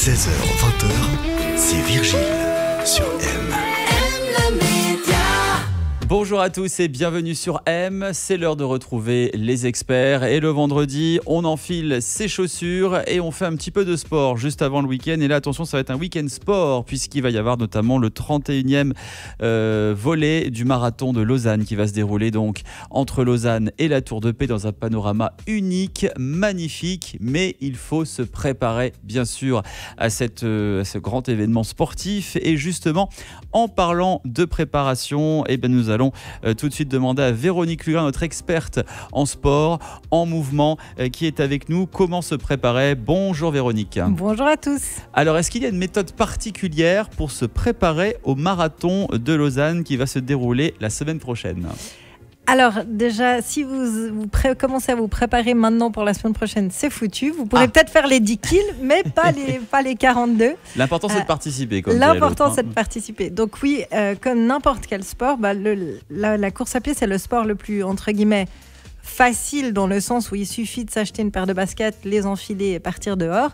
16h20, c'est Virgile sur M. Bonjour à tous et bienvenue sur M, c'est l'heure de retrouver les experts et le vendredi on enfile ses chaussures et on fait un petit peu de sport juste avant le week-end. Et là attention, ça va être un week-end sport puisqu'il va y avoir notamment le 31e volet du marathon de Lausanne qui va se dérouler donc entre Lausanne et la Tour de Paix dans un panorama unique, magnifique, mais il faut se préparer bien sûr à ce grand événement sportif. Et justement en parlant de préparation, nous allons tout de suite demander à Véronique Lugrin, notre experte en sport, en mouvement, qui est avec nous. Comment se préparer? Bonjour Véronique. Bonjour à tous. Alors, est-ce qu'il y a une méthode particulière pour se préparer au marathon de Lausanne qui va se dérouler la semaine prochaine? Alors déjà, si vous commencez à vous préparer maintenant pour la semaine prochaine, c'est foutu. Vous pourrez peut-être faire les 10 kills, mais pas les 42. L'important, c'est de participer. L'important, c'est de participer. Donc oui, comme n'importe quel sport, la course à pied, c'est le sport le plus, entre guillemets, facile dans le sens où il suffit de s'acheter une paire de baskets, les enfiler et partir dehors.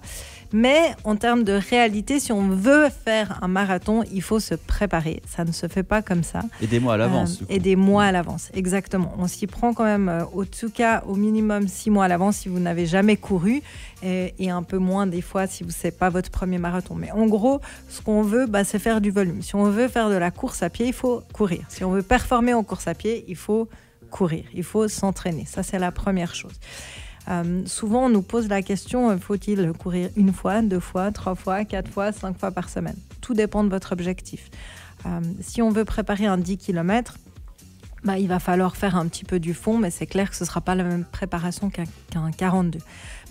Mais en termes de réalité, si on veut faire un marathon, il faut se préparer. Ça ne se fait pas comme ça. Et des mois à l'avance. Et des mois à l'avance, exactement. On s'y prend quand même au minimum 6 mois à l'avance si vous n'avez jamais couru et un peu moins des fois si ce n'est pas votre premier marathon. Mais en gros, ce qu'on veut, c'est faire du volume. Si on veut faire de la course à pied, il faut courir. Si on veut performer en course à pied, il faut courir. Il faut s'entraîner. Ça, c'est la première chose. Souvent, on nous pose la question, faut-il courir 1 fois, 2 fois, 3 fois, 4 fois, 5 fois par semaine? Tout dépend de votre objectif. Si on veut préparer un 10 km, il va falloir faire un petit peu du fond, mais c'est clair que ce ne sera pas la même préparation qu'un 42.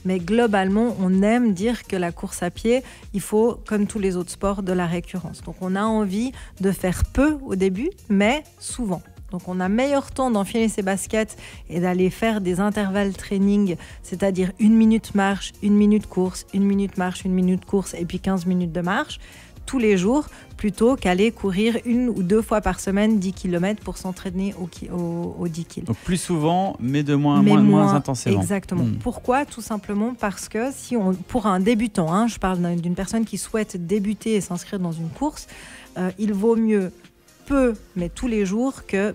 Mais globalement, on aime dire que la course à pied, il faut, comme tous les autres sports, de la récurrence. Donc on a envie de faire peu au début, mais souvent. Donc on a meilleur temps d'enfiler ses baskets et d'aller faire des intervalles training, c'est-à-dire 1 minute marche, 1 minute course, 1 minute marche, 1 minute course et puis 15 minutes de marche tous les jours, plutôt qu'aller courir 1 ou 2 fois par semaine 10 km pour s'entraîner au 10 kg. Donc plus souvent, mais moins intensément. Exactement. Pourquoi? Tout simplement parce que pour un débutant, je parle d'une personne qui souhaite débuter et s'inscrire dans une course, il vaut mieux peu, mais tous les jours, que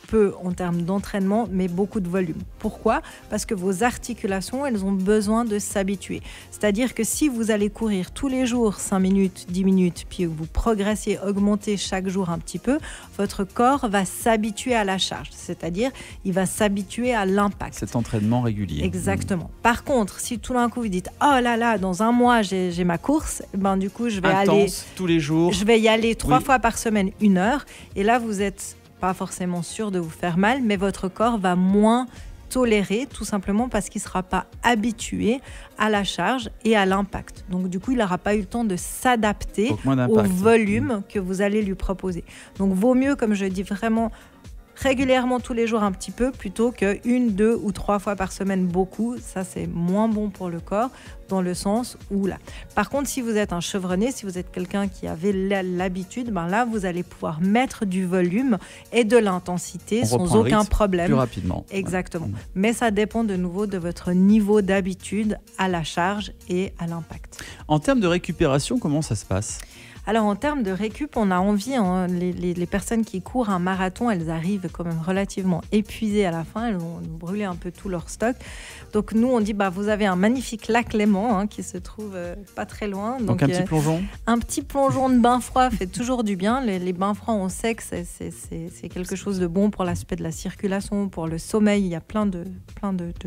peu en termes d'entraînement, mais beaucoup de volume. Pourquoi? Parce que vos articulations, elles ont besoin de s'habituer. C'est-à-dire que si vous allez courir tous les jours 5 minutes, 10 minutes, puis vous progressez, augmentez chaque jour un petit peu, votre corps va s'habituer à la charge. C'est-à-dire, il va s'habituer à l'impact. Cet entraînement régulier. Exactement. Par contre, si tout d'un coup vous dites « Oh là là, dans 1 mois, j'ai ma course », du coup, je vais aller tous les jours. Je vais y aller 3 fois par semaine, 1 heure. Et là, vous êtes pas forcément sûr de vous faire mal, mais votre corps va moins tolérer, tout simplement parce qu'il ne sera pas habitué à la charge et à l'impact. Donc du coup, il n'aura pas eu le temps de s'adapter au volume que vous allez lui proposer. Donc vaut mieux, comme je dis, vraiment régulièrement tous les jours un petit peu, plutôt que 1, 2 ou 3 fois par semaine beaucoup. Ça, c'est moins bon pour le corps, dans le sens où là. Par contre, si vous êtes un chevronné, si vous êtes quelqu'un qui avait l'habitude, là, vous allez pouvoir mettre du volume et de l'intensité sans aucun problème. Plus rapidement. Exactement. Ouais. Mais ça dépend de nouveau de votre niveau d'habitude à la charge et à l'impact. En termes de récupération, comment ça se passe ? Alors en termes de récup, on a envie, les personnes qui courent un marathon, elles arrivent quand même relativement épuisées à la fin, elles ont brûlé un peu tout leur stock. Donc nous on dit, vous avez un magnifique lac Léman qui se trouve pas très loin. Donc un petit plongeon. Un petit plongeon de bain froid fait toujours du bien. Les bains froids, on sait que c'est quelque chose de bon pour l'aspect de la circulation, pour le sommeil, il y a plein de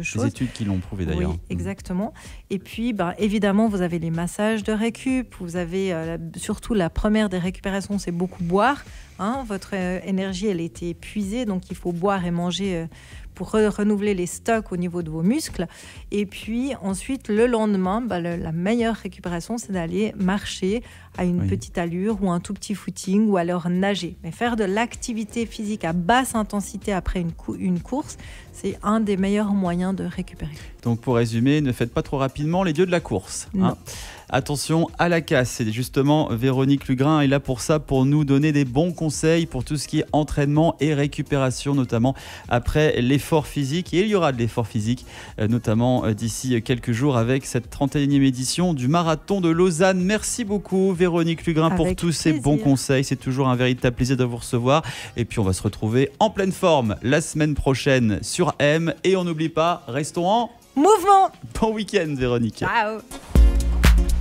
choses. Des études qui l'ont prouvé d'ailleurs. Oui, exactement. Et puis évidemment, vous avez les massages de récup, vous avez surtout la première des récupérations, c'est beaucoup boire. Votre énergie, elle était épuisée, donc il faut boire et manger pour renouveler les stocks au niveau de vos muscles. Et puis ensuite, le lendemain, la meilleure récupération, c'est d'aller marcher à une petite allure ou un tout petit footing ou alors nager. Mais faire de l'activité physique à basse intensité après une course, c'est un des meilleurs moyens de récupérer. Donc pour résumer, ne faites pas trop rapidement les dieux de la course. Non. Attention à la casse. Et justement, Véronique Lugrin est là pour ça, pour nous donner des bons conseils pour tout ce qui est entraînement et récupération, notamment après l'effort physique. Et il y aura de l'effort physique, notamment d'ici quelques jours avec cette 31e édition du Marathon de Lausanne. Merci beaucoup Véronique Lugrin pour tous ces bons conseils. C'est toujours un véritable plaisir de vous recevoir. Et puis on va se retrouver en pleine forme la semaine prochaine sur M. Et on n'oublie pas, restons en mouvement. Bon week-end Véronique. Ciao.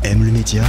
M le média,